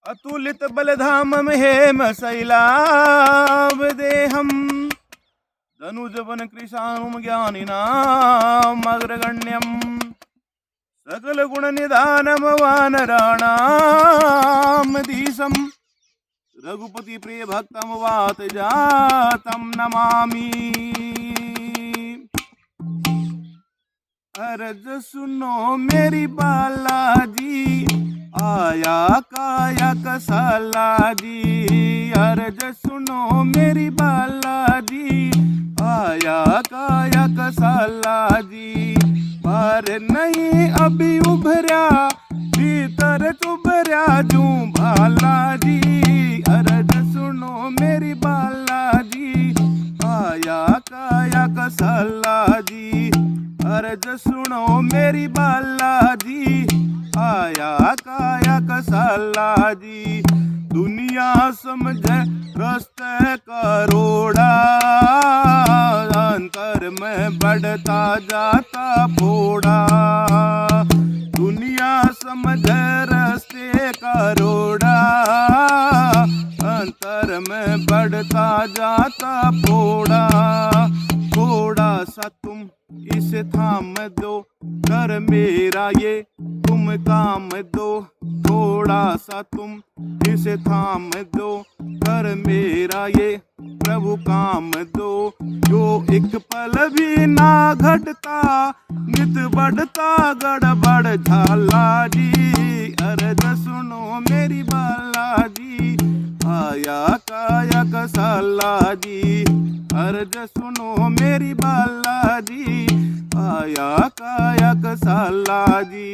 अतुलित बलधामं हेम शैलाभ देहम धनुजवन कृशानुम ज्ञानिनाम अग्रगण्यम सकल गुण निधानम वानराणाम धीशम रघुपति प्रिय भक्तम वात जातम नमामि। अर्ज सुनो मेरी बालाजी आया काया कसाला जी। अर्ज सुनो मेरी बालाजी आया काया कसाला जी। बाहर नहीं अभी उभरा भीतर चुभरा जू भाला जी। अर्ज सुनो मेरी बालाजी आया काया कसाला जी। अर्ज सुनो मेरी बालाजी आया काया कसाला जी। दुनिया समझे रास्ते करोड़ा अंतर में बढ़ता जाता फोड़ा। दुनिया समझे रास्ते करोड़ा अंतर में बढ़ता जाता फोड़ा। थोड़ा सा तुम इसे थाम दो कर मेरा ये तुम काम दो। थोड़ा सा तुम इसे थाम दो कर मेरा ये प्रभु काम दो। जो एक पल भी ना घटता नित बढ़ता गड़बड़ झाला जी। अर्ज सुनो मेरी बाला जी आया काया कसाला जी। अर्ज सुनो मेरी बाला जी आया काया कसाला जी।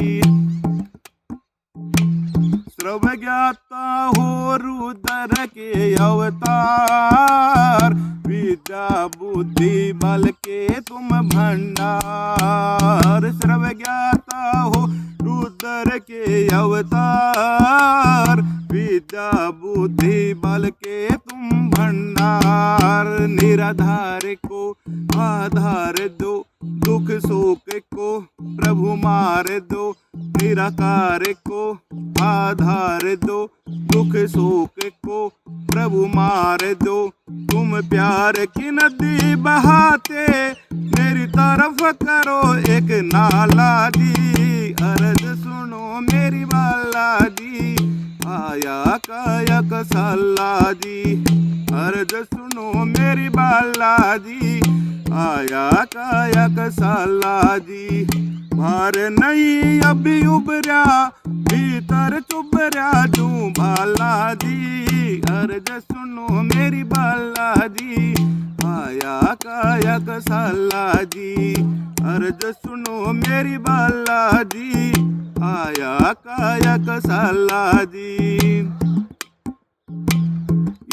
सर्व ज्ञाता हो रुद्र के अवतार विद्या बुद्धि बल के तुम भंडार। सर्व ज्ञाता हो रुद्र के अवतार विद्या बुद्धि बल के तुम भंडार। निराधार को आधार दो दुख शोक को प्रभु मार दो। निराकार को आधार दो दुख शोक को प्रभु मार दो। तुम प्यार की नदी बहाते मेरी तरफ करो एक नाला जी। अर्ज सुनो मेरी बाला जी आया काया कसाला जी। अर्ज सुनो मेरी बाला जी आया काया कसाला जी। बाहर नहीं अभी उभरा भीतर चुभरा जू भाला जी। अर्ज सुनो मेरी बाला जी आया काया कसाला जी। अर्ज सुनो मेरी बाला जी आया काया कसाला जी।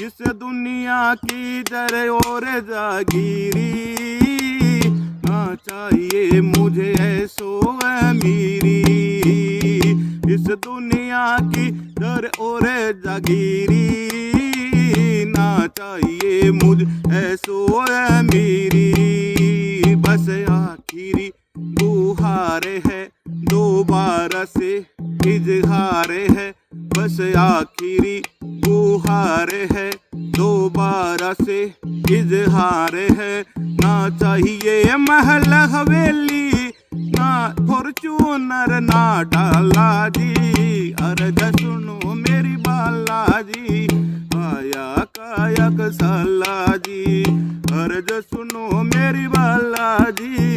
इस दुनिया की जर और जागीरी ना चाहिए मुझे ऐसो अमीरी। इस दुनिया की जर और जागीरी ना चाहिए मुझे ऐसो अमीरी। बस आखिरी गुहार है दोबारा से इजहार है। बस आखिरी गुहार है दोबारा से इजहार है। ना चाहिए महल हवेली ना फॉर्चूनर ना डाला जी। अर्ज सुनो मेरी बाला जी आया काया कसाला जी। अर्ज सुनो मेरी बाला जी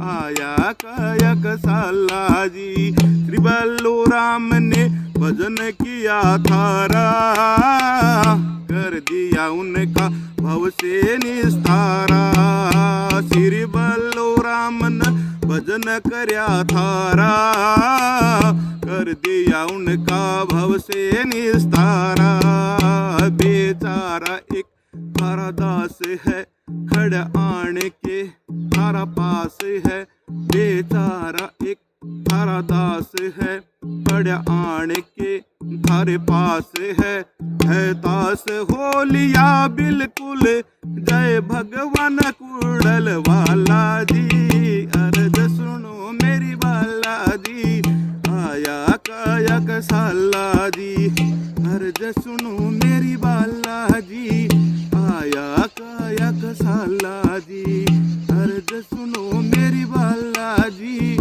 आया काया कसाला जी। श्री बल्लू राम ने भजन किया थारा कर दिया उनका भव से निस्तारा। श्री बल्लू राम ने भजन करया थारा कर दिया उनका भव से निस्तारा। बेचारा एक थारा दास है खड़ आण के थारा पास है। बेचारा एक थारा दास है खड़ आण के थारे पास है तास हो लिया बिल्कुल जय भगवान कुड़ल वाला जी। अर्ज सुनो मेरी बाला जी आया काया कसाला जी। अर्ज सुनो मेरी बालाजी, आया काया कसाला जी। अर्ज सुनो मेरी बालाजी,